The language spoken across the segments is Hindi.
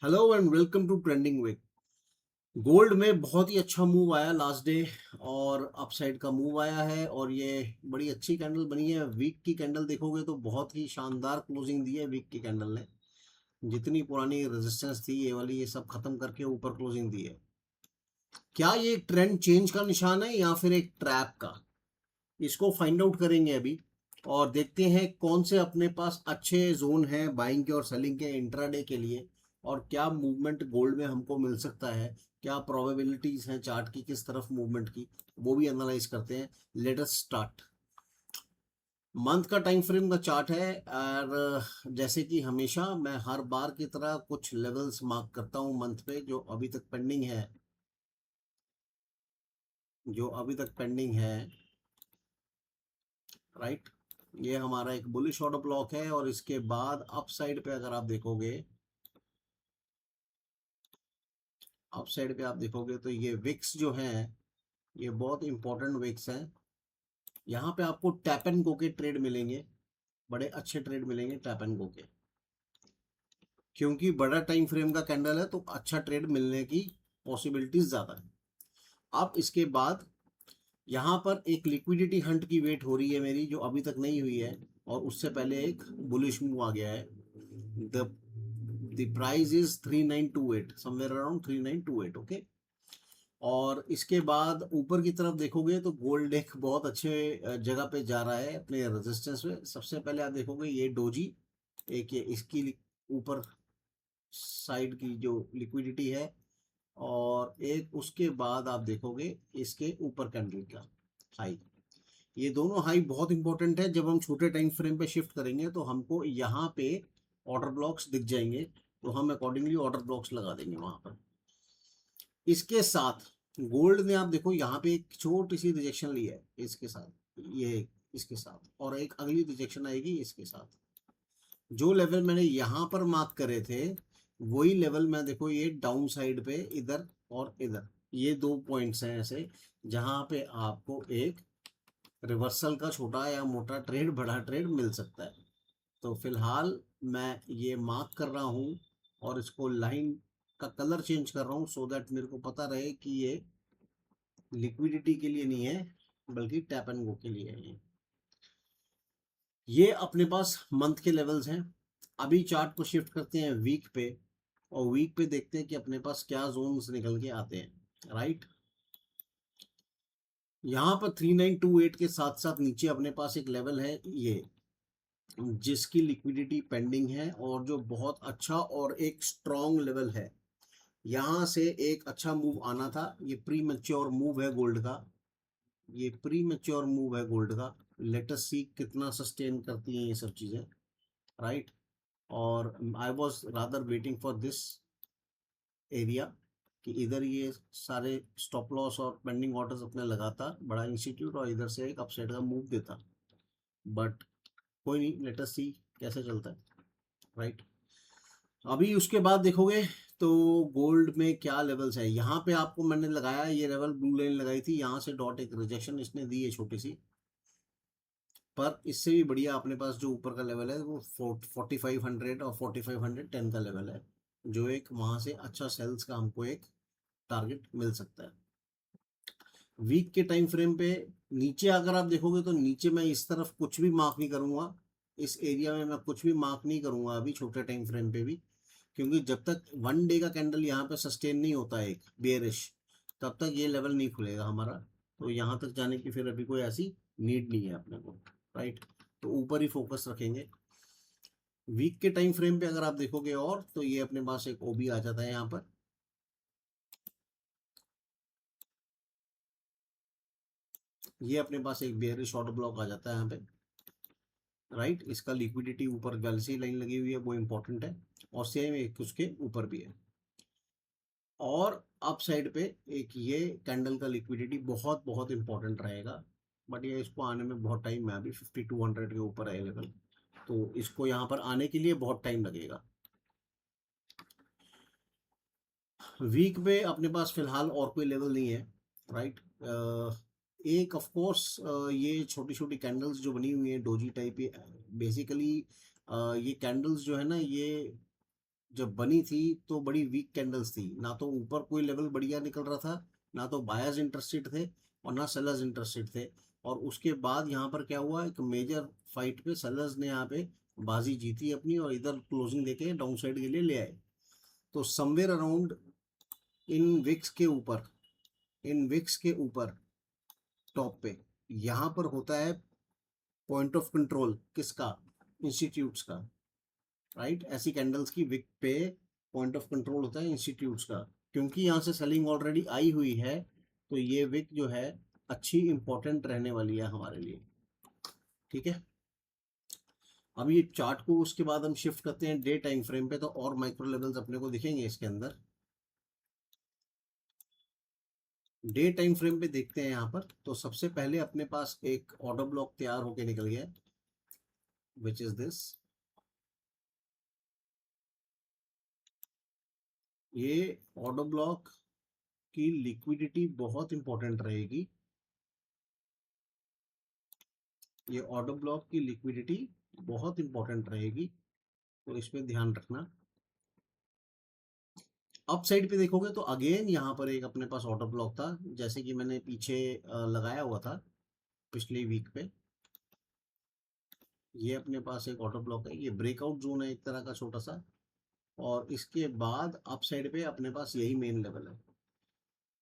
Hello and welcome to trending week. Gold में बहुत ही अच्छा मूव आया लास्ट डे और अपसाइड का मूव आया है और ये बड़ी अच्छी कैंडल बनी है। वीक की कैंडल देखोगे तो बहुत ही शानदार क्लोजिंग दी है वीक की कैंडल ने। जितनी पुरानी रेजिस्टेंस थी ये वाली, ये सब खत्म करके ऊपर क्लोजिंग दी है। क्या ये एक ट्रेंड चेंज का निशान है या फिर एक ट्रैप का? इसको फाइंड आउट करेंगे अभी और देखते हैं कौन से अपने पास अच्छे जोन हैं बाइंग के और सेलिंग के इंट्राडे के लिए, और क्या मूवमेंट गोल्ड में हमको मिल सकता है, क्या प्रोबेबिलिटीज हैं चार्ट की किस तरफ मूवमेंट की, वो भी एनालाइज करते हैं। Let us start. मंथ का टाइम फ्रेम का चार्ट है और जैसे कि हमेशा मैं हर बार की तरह कुछ लेवल्स मार्क करता हूँ मंथ पे जो अभी तक पेंडिंग है, राइट। ये हमारा एक बुलिश ऑर्डर ब्लॉक है और इसके बाद अप साइड पे अगर आप देखोगे तो ये विक्स जो हैं, ये बहुत इंपॉर्टेंट विक्स हैं। यहाँ पे आपको टैप एंड गो के ट्रेड मिलेंगे, बड़े अच्छे ट्रेड मिलेंगे टैप एंड गो के, क्योंकि बड़ा टाइम फ्रेम का कैंडल है तो अच्छा ट्रेड मिलने की पॉसिबिलिटीज ज़्यादा है। अब इसके बाद यहाँ पर एक लिक्विडिटी हंट की वेट हो रही है मेरी, जो अभी तक नहीं हुई है, और उससे पहले एक बुलिश मूव आ गया है। The the price is 3928, somewhere around 3928, okay. और इसके बाद ऊपर की तरफ देखोगे तो गोल्ड एक बहुत अच्छे जगह पे जा रहा है अपने रेजिस्टेंस में। सबसे पहले आप देखोगे ये डोजी, एक ये इसकी ऊपर साइड की जो लिक्विडिटी है, और एक उसके बाद आप देखोगे इसके ऊपर कैंडल का हाई। ये दोनों हाई बहुत इंपॉर्टेंट है। जब हम छोटे टाइम फ्रेम पे शिफ्ट करेंगे तो हमको यहाँ पे ऑर्डर ब्लॉक्स दिख जाएंगे, तो हम अकॉर्डिंगली ऑर्डर ब्लॉक्स लगा देंगे वहां पर। इसके साथ गोल्ड ने आप देखो यहाँ पे एक छोटी सी रिजेक्शन ली है इसके साथ, ये इसके साथ, और एक अगली रिजेक्शन आएगी इसके साथ। जो लेवल मैंने यहाँ पर मार्क करे थे वही लेवल मैं देखो ये डाउन साइड पे इधर और इधर, ये दो पॉइंट्स हैं ऐसे जहां पे आपको एक रिवर्सल का छोटा या मोटा ट्रेड, बड़ा ट्रेड मिल सकता है। तो फिलहाल मैं ये मार्क कर रहा हूँ और इसको लाइन का कलर चेंज कर रहा हूँ सो दैट मेरे को पता रहे कि ये लिक्विडिटी के लिए नहीं है बल्कि टैप एंड गो के लिए है। ये अपने पास मंथ के लेवल्स हैं। अभी चार्ट को शिफ्ट करते हैं वीक पे, और वीक पे देखते हैं कि अपने पास क्या जोन्स निकल के आते हैं, राइट। यहाँ पर 3928 के साथ साथ नीचे अपने पास एक लेवल है ये, जिसकी लिक्विडिटी पेंडिंग है और जो बहुत अच्छा और एक स्ट्रॉन्ग लेवल है। यहाँ से एक अच्छा मूव आना था, ये प्री मैच्योर मूव है गोल्ड का, ये प्री मैच्योर मूव है गोल्ड का। लेट अस सी कितना सस्टेन करती हैं ये सब चीज़ें, राइट। और I was rather waiting for this area कि इधर ये सारे स्टॉप लॉस और पेंडिंग ऑर्डर्स अपने लगाता बड़ा इंस्टीट्यूट और इधर से एक अपसाइड का मूव देता, बट कोई नहीं, लेट अस सी कैसे चलता है, राइट। अभी उसके बाद देखोगे तो गोल्ड में क्या लेवल्स है। यहाँ पे आपको मैंने लगाया ये लेवल, ब्लू लाइन लगाई थी, यहाँ से डॉट एक रिजेक्शन इसने दी है छोटी सी, पर इससे भी बढ़िया अपने पास जो ऊपर का लेवल है वो 4500 और 4510 का लेवल है, जो एक वहां से अच्छा सेल्स का हमको एक टारगेट मिल सकता है। वीक के टाइम फ्रेम पे नीचे अगर आप देखोगे तो नीचे मैं इस तरफ कुछ भी मार्क नहीं करूंगा, इस एरिया में मैं कुछ भी मार्क नहीं करूंगा अभी छोटे टाइम फ्रेम पे भी, क्योंकि जब तक वन डे का कैंडल यहाँ पे सस्टेन नहीं होता है एक बेयरिश, तब तक ये लेवल नहीं खुलेगा हमारा। तो यहाँ तक जाने की फिर अभी कोई ऐसी नीड नहीं है अपने को, राइट। तो ऊपर ही फोकस रखेंगे। वीक के टाइम फ्रेम पे अगर आप देखोगे और तो ये अपने पास एक ओबी आ जाता है यहाँ पर, ये अपने पास एक बेयरिश ऑर्डर ब्लॉक आ जाता है यहाँ पे, राइट। इसका लिक्विडिटी ऊपर गैलेक्सी लाइन लगी हुई है वो इंपॉर्टेंट है, और सेम एक उसके ऊपर भी है। और अप साइड पे एक ये कैंडल का लिक्विडिटी बहुत बहुत इंपॉर्टेंट रहेगा, बट ये इसको आने में बहुत टाइम है, अभी 5200 के ऊपर है लेवल, तो इसको यहाँ पर आने के लिए बहुत टाइम लगेगा। वीक में अपने पास फिलहाल और कोई लेवल नहीं है, राइट। एक ऑफ कोर्स ये छोटी छोटी कैंडल्स जो बनी हुई हैं डोजी टाइप, बेसिकली ये कैंडल्स जो है ना, ये जब बनी थी तो बड़ी वीक कैंडल्स थी, ना तो ऊपर कोई लेवल बढ़िया निकल रहा था, ना तो बायर्स इंटरेस्टेड थे और ना सेलर्स इंटरेस्टेड थे। और उसके बाद यहाँ पर क्या हुआ, एक मेजर फाइट पे सेलर्स ने यहाँ पे बाजी जीती अपनी और इधर क्लोजिंग देके डाउन साइड के लिए ले आए। तो समवेयर अराउंड इन विक्स के ऊपर, इन विक्स के ऊपर टॉप पे यहाँ पर होता है पॉइंट ऑफ कंट्रोल किसका, इंस्टीट्यूट्स का, राइट। ऐसी कैंडल्स की विक पे पॉइंट ऑफ कंट्रोल होता है इंस्टीट्यूट्स का। क्योंकि यहाँ से सेलिंग ऑलरेडी आई हुई है तो ये विक जो है अच्छी इंपॉर्टेंट रहने वाली है हमारे लिए, ठीक है। अब ये चार्ट को उसके बाद हम शिफ्ट करते हैं डे टाइम फ्रेम पे, तो और माइक्रो लेवल्स अपने को दिखेंगे इसके अंदर। डे टाइम फ्रेम पे देखते हैं यहाँ पर, तो सबसे पहले अपने पास एक ऑर्डर ब्लॉक तैयार होके निकल गया, विच इज दिस। ये ऑर्डर ब्लॉक की लिक्विडिटी बहुत इंपॉर्टेंट रहेगी, ये ऑर्डर ब्लॉक की लिक्विडिटी बहुत इंपॉर्टेंट रहेगी, तो इस पे ध्यान रखना। अप साइड पे देखोगे तो अगेन यहाँ पर एक अपने पास ऑर्डर ब्लॉक था, जैसे कि मैंने पीछे लगाया हुआ था पिछले वीक पे। ये अपने पास एक ऑर्डर ब्लॉक है, ये ब्रेकआउट जोन है एक तरह का छोटा सा, और इसके बाद अप साइड पे अपने पास यही मेन लेवल है,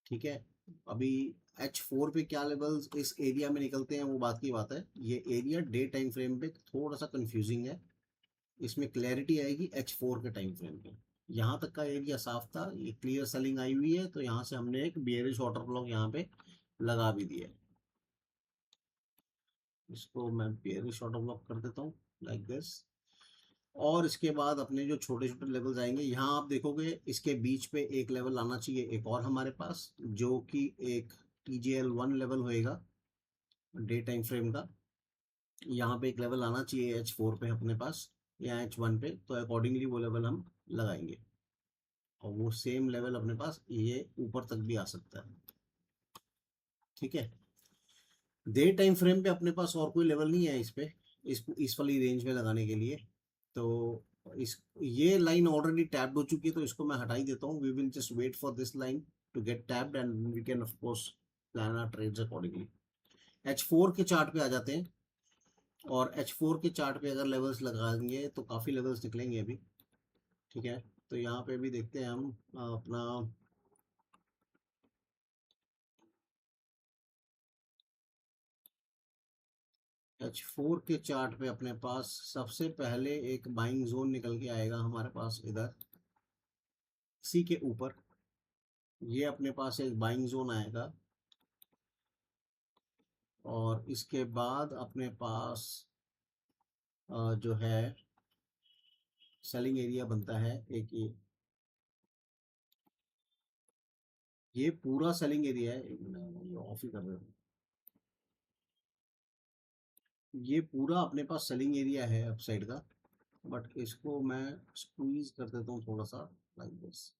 ठीक है। अभी H4 पे क्या लेवल्स इस एरिया में निकलते हैं वो बात की बात है। ये एरिया डे टाइम फ्रेम पे थोड़ा सा कंफ्यूजिंग है, इसमें क्लैरिटी आएगी H4 के टाइम फ्रेम पे। यहाँ तक का एरिया साफ था, ये क्लियर सेलिंग आई हुई है, तो यहाँ से हमने एक बियरिश ऑर्डर ब्लॉक यहाँ पे लगा भी दिया है। इसको मैं बियरिश ऑर्डर ब्लॉक कर देता हूँ लाइक दिस। और इसके बाद अपने जो छोटे छोटे लेवल्स आएंगे, यहाँ आप देखोगे इसके बीच पे एक लेवल आना चाहिए एक और हमारे पास, जो कि एक TGL1 लेवल होएगा डे टाइम फ्रेम का। यहाँ पे एक लेवल आना चाहिए H4 पे अपने पास या H1 पे, तो अकॉर्डिंगली वो लेवल हम लगाएंगे। और वो सेम लेवल अपने पास ये ऊपर तक भी आ सकता है, ठीक है। डे टाइम फ्रेम पे अपने पास और कोई लेवल नहीं है इस पे, इस वाली रेंज में लगाने के लिए। तो इस ये लाइन ऑलरेडी टैप्ड हो चुकी है, तो इसको मैं हटा ही देता हूँ। We will just wait for this line to get tapped and we can of course plan our trades accordingly. H4 के चार्ट पे आ जाते हैं, और H4 के चार्ट पे अगर लेवल्स लगाएंगे तो काफ़ी लेवल्स निकलेंगे अभी, ठीक है। तो यहाँ पे भी देखते हैं हम अपना H4 के चार्ट पे अपने पास सबसे पहले एक बाइंग जोन निकल के आएगा हमारे पास इधर सी के ऊपर। ये अपने पास एक बाइंग जोन आएगा, और इसके बाद अपने पास जो है सेलिंग एरिया बनता है एक ये पूरा सेलिंग एरिया है। एक मिनट, ये ऑफ ही कर रहे हो। ये पूरा अपने पास सेलिंग एरिया है अपसाइड का, बट इसको मैं स्क्वीज कर देता हूँ थोड़ा सा लाइक दिस,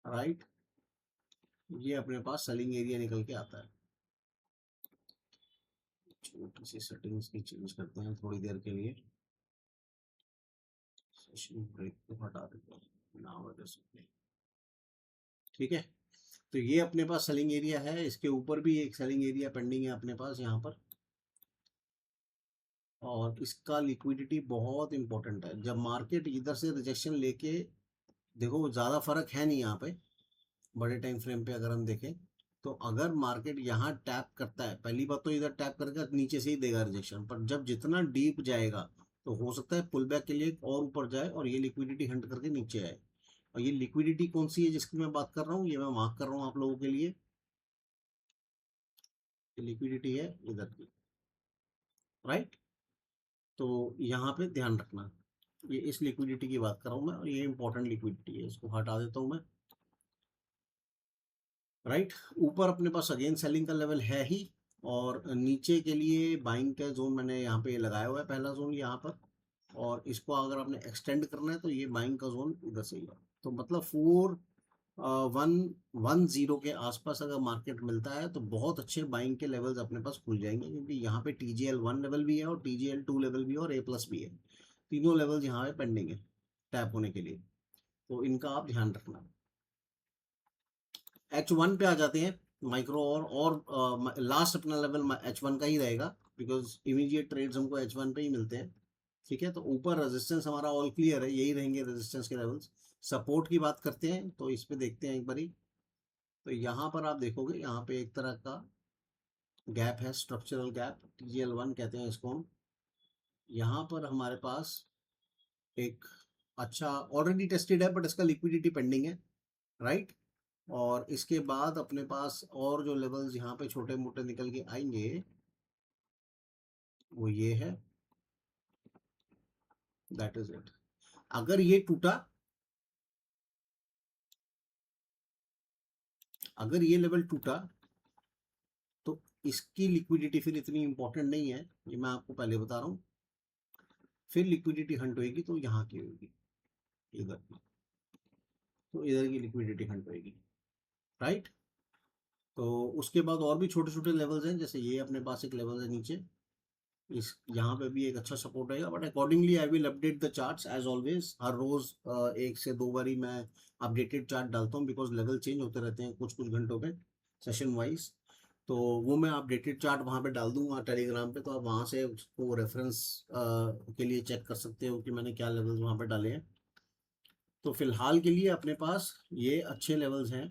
राइट। ये अपने पास सेलिंग एरिया निकल के आता है। छोटी सी सेटिंग्स की चेंज करते हैं थोड़ी देर के लिए, सेशन ब्रेक को हटा देते हैं ना वजह से, ठीक है। तो ये अपने पास सेलिंग एरिया है, इसके ऊपर भी एक सेलिंग एरिया पेंडिंग है अपने पास यहाँ पर, और इसका लिक्विडिटी बहुत इंपॉर्टेंट है। जब मार्केट इधर से रिजेक्शन लेके, देखो ज़्यादा फर्क है नहीं यहाँ पे बड़े टाइम फ्रेम पे अगर हम देखें, तो अगर मार्केट यहाँ टैप करता है, पहली बात तो इधर टैप करके नीचे से ही देगा रिजेक्शन, पर जब जितना डीप जाएगा तो हो सकता है पुल बैक के लिए और ऊपर जाए और ये लिक्विडिटी हंट करके नीचे आए। और ये लिक्विडिटी कौन सी है जिसकी मैं बात कर रहा हूँ, ये मैं मार्क कर रहा हूँ आप लोगों के लिए। लिक्विडिटी है इधर की, राइट। तो यहाँ पे ध्यान रखना, ये इस लिक्विडिटी की बात कर रहा हूँ मैं, और ये इंपॉर्टेंट लिक्विडिटी है, इसको हटा देता हूँ मैं, राइट। ऊपर अपने पास अगेन सेलिंग का लेवल है ही, और नीचे के लिए बाइंग का जोन मैंने यहाँ पे लगाया हुआ है, पहला जोन यहाँ पर। और इसको अगर आपने एक्सटेंड करना है तो ये बाइंग का जोन इधर से ही है। तो मतलब 4110 के आसपास अगर मार्केट मिलता है तो बहुत अच्छे बाइंग के लेवल्स अपने पास खुल जाएंगे, क्योंकि यहाँ पे TGL1 लेवल भी है और TGL2 लेवल भी है और A+ भी है, तीनों लेवल्स यहाँ पे पेंडिंग है। टैप होने के लिए, तो इनका आप ध्यान रखना। H1 पे आ जाते हैं माइक्रो, और लास्ट अपना लेवल H1 का ही रहेगा, बिकॉज इमीडिएट ट्रेड्स हमको H1 पे ही मिलते हैं। ठीक है, तो ऊपर रेजिस्टेंस हमारा ऑल क्लियर है, यही रहेंगे रेजिस्टेंस के लेवल्स। सपोर्ट की बात करते हैं तो इस पे देखते हैं एक बारी। तो यहाँ पर आप देखोगे, यहाँ पे एक तरह का गैप है, स्ट्रक्चरल गैप, TGL1 कहते हैं इसको हम। यहाँ पर हमारे पास एक अच्छा ऑलरेडी टेस्टेड है, बट इसका लिक्विडिटी पेंडिंग है, राइट। और इसके बाद अपने पास और जो लेवल्स यहाँ पे छोटे मोटे निकल के आएंगे वो ये है, दैट इज इट। अगर ये टूटा, अगर ये लेवल टूटा, तो इसकी लिक्विडिटी फिर इतनी इंपॉर्टेंट नहीं है, ये मैं आपको पहले बता रहा हूँ। फिर लिक्विडिटी हंट होएगी तो यहाँ की होगी, इधर की, तो इधर की लिक्विडिटी हंट होएगी, राइट। तो उसके बाद और भी छोटे छोटे लेवल्स हैं, जैसे ये अपने पास एक लेवल है नीचे, इस यहाँ पे भी एक अच्छा सपोर्ट रहेगा, but accordingly I will update the charts as always. हर रोज एक से दो बारी मैं अपडेटेड चार्ट डालता हूँ, बिकॉज लेवल चेंज होते रहते हैं कुछ कुछ घंटों पे, सेशन वाइज। तो वो मैं अपडेटेड चार्ट वहाँ पे डाल दूंगा टेलीग्राम पे, तो आप वहाँ से उसको रेफरेंस के लिए चेक कर सकते हो कि मैंने क्या लेवल्स वहाँ पे डाले हैं। तो फिलहाल के लिए अपने पास ये अच्छे लेवल्स हैं,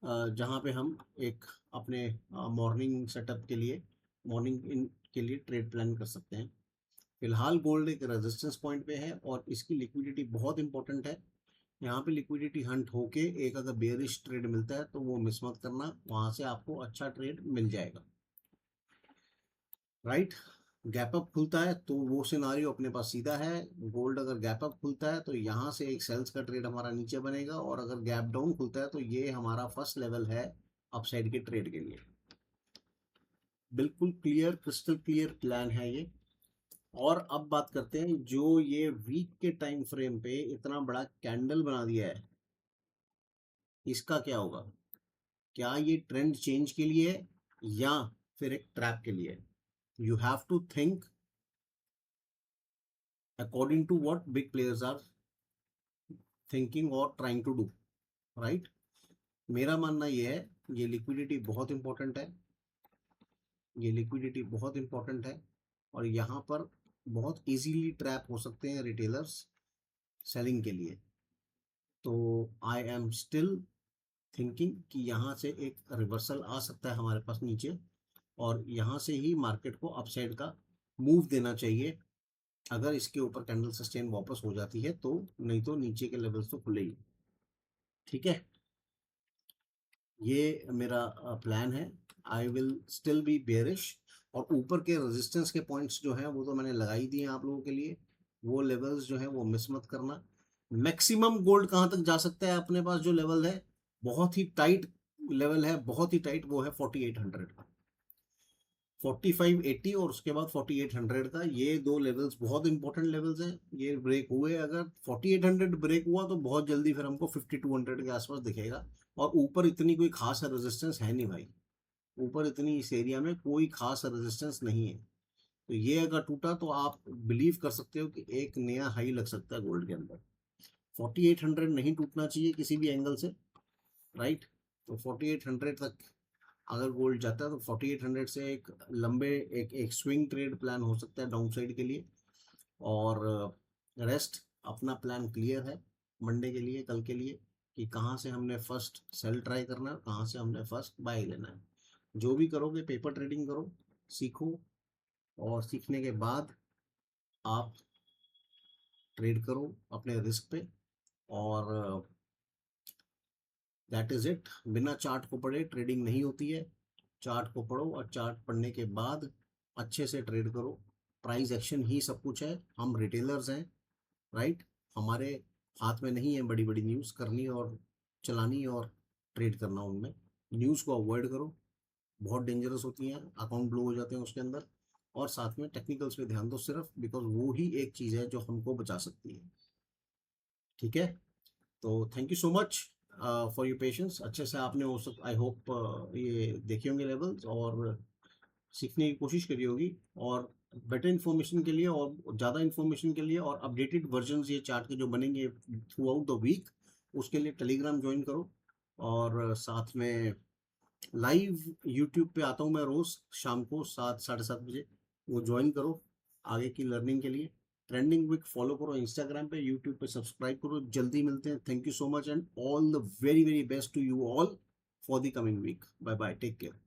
जहाँ पे हम एक अपने मॉर्निंग सेटअप के लिए, मॉर्निंग इन के लिए ट्रेड प्लान कर सकते हैं। फिलहाल गोल्ड एक रेजिस्टेंस पॉइंट पे है और इसकी लिक्विडिटी बहुत इंपॉर्टेंट है। यहाँ पे लिक्विडिटी हंट होके एक अगर बेयरिश ट्रेड मिलता है तो वो मिस मत करना, वहाँ से आपको अच्छा ट्रेड मिल जाएगा, राइट। गैप अप खुलता है तो वो सिनारियो अपने पास सीधा है। गोल्ड अगर गैप अप खुलता है तो यहाँ से एक सेल्स का ट्रेड हमारा नीचे बनेगा, और अगर गैप डाउन खुलता है तो ये हमारा फर्स्ट लेवल है अपसाइड के ट्रेड के लिए। बिल्कुल क्लियर, क्रिस्टल क्लियर प्लान है ये। और अब बात करते हैं, जो ये वीक के टाइम फ्रेम पे इतना बड़ा कैंडल बना दिया है, इसका क्या होगा? क्या ये ट्रेंड चेंज के लिए है या फिर एक ट्रैप के लिए है? You have to think according to what big players are thinking और ट्राइंग टू डू, राइट। मेरा मानना ये है, ये लिक्विडिटी बहुत इंपॉर्टेंट है, ये लिक्विडिटी बहुत इंपॉर्टेंट है, और यहाँ पर बहुत इजीली ट्रैप हो सकते हैं रिटेलर्स सेलिंग के लिए। तो आई एम स्टिल थिंकिंग कि यहाँ से एक रिवर्सल आ सकता है हमारे पास नीचे, और यहाँ से ही मार्केट को अपसाइड का मूव देना चाहिए, अगर इसके ऊपर कैंडल सस्टेन वापस हो जाती है तो, नहीं तो नीचे के लेवल्स तो खुले ही। ठीक है, ये मेरा प्लान है। I will still be bearish, और ऊपर के रेजिस्टेंस के पॉइंट्स जो हैं वो तो मैंने लगा ही दिए हैं आप लोगों के लिए, वो लेवल्स जो हैं वो मिस मत करना। मैक्सिमम गोल्ड कहाँ तक जा सकता है अपने पास जो लेवल है, बहुत ही टाइट लेवल है, बहुत ही टाइट, वो है 4800 का, 4580 और उसके बाद 4800 का। ये दो लेवल्स बहुत इंपॉर्टेंट लेवल्स हैं। ये ब्रेक हुए, अगर 4800 ब्रेक हुआ तो बहुत जल्दी फिर हमको 5200 के आसपास दिखेगा, और ऊपर इतनी कोई खास रेजिस्टेंस है नहीं भाई, ऊपर इतनी इस एरिया में कोई खास रेजिस्टेंस नहीं है। तो ये अगर टूटा तो आप बिलीव कर सकते हो कि एक नया हाई लग सकता है गोल्ड के अंदर। 4800 नहीं टूटना चाहिए किसी भी एंगल से, राइट। तो 4800 तक अगर गोल्ड जाता है तो 4800 से एक लंबे एक स्विंग ट्रेड प्लान हो सकता है डाउन साइड के लिए, और रेस्ट अपना प्लान क्लियर है मंडे के लिए, कल के लिए, कि कहाँ से हमने फर्स्ट सेल ट्राई करना है, कहाँ से हमने फर्स्ट बाय लेना है। जो भी करोगे पेपर ट्रेडिंग करो, सीखो, और सीखने के बाद आप ट्रेड करो अपने रिस्क पे, और दैट इज इट। बिना चार्ट को पढ़े ट्रेडिंग नहीं होती है, चार्ट को पढ़ो और चार्ट पढ़ने के बाद अच्छे से ट्रेड करो। प्राइस एक्शन ही सब कुछ है, हम रिटेलर्स हैं, राइट। हमारे हाथ में नहीं है बड़ी बड़ी न्यूज़ करनी और चलानी और ट्रेड करना, उनमें न्यूज़ को अवॉइड करो, बहुत डेंजरस होती हैं, अकाउंट ब्लो हो जाते हैं उसके अंदर। और साथ में टेक्निकल्स पे ध्यान दो सिर्फ, बिकॉज वो ही एक चीज़ है जो हमको बचा सकती है। ठीक है, तो thank you so much for your patience. अच्छे से आपने हो सक आई होप ये देखे होंगे लेवल्स और सीखने की कोशिश करी होगी, और बेटर इन्फॉर्मेशन के लिए और ज़्यादा इन्फॉर्मेशन के लिए और अपडेटेड वर्जन्स ये चार्ट के जो बनेंगे थ्रू आउट द वीक, उसके लिए टेलीग्राम ज्वाइन करो। और साथ में लाइव यूट्यूब पे आता हूँ मैं रोज़ शाम को 7 साढ़े 7 बजे, वो ज्वाइन करो आगे की लर्निंग के लिए। ट्रेंडिंग वीक फॉलो करो इंस्टाग्राम पे, यूट्यूब पे सब्सक्राइब करो। जल्दी मिलते हैं। Thank you so much and all the very very best to you all for the coming week. Bye bye, take care.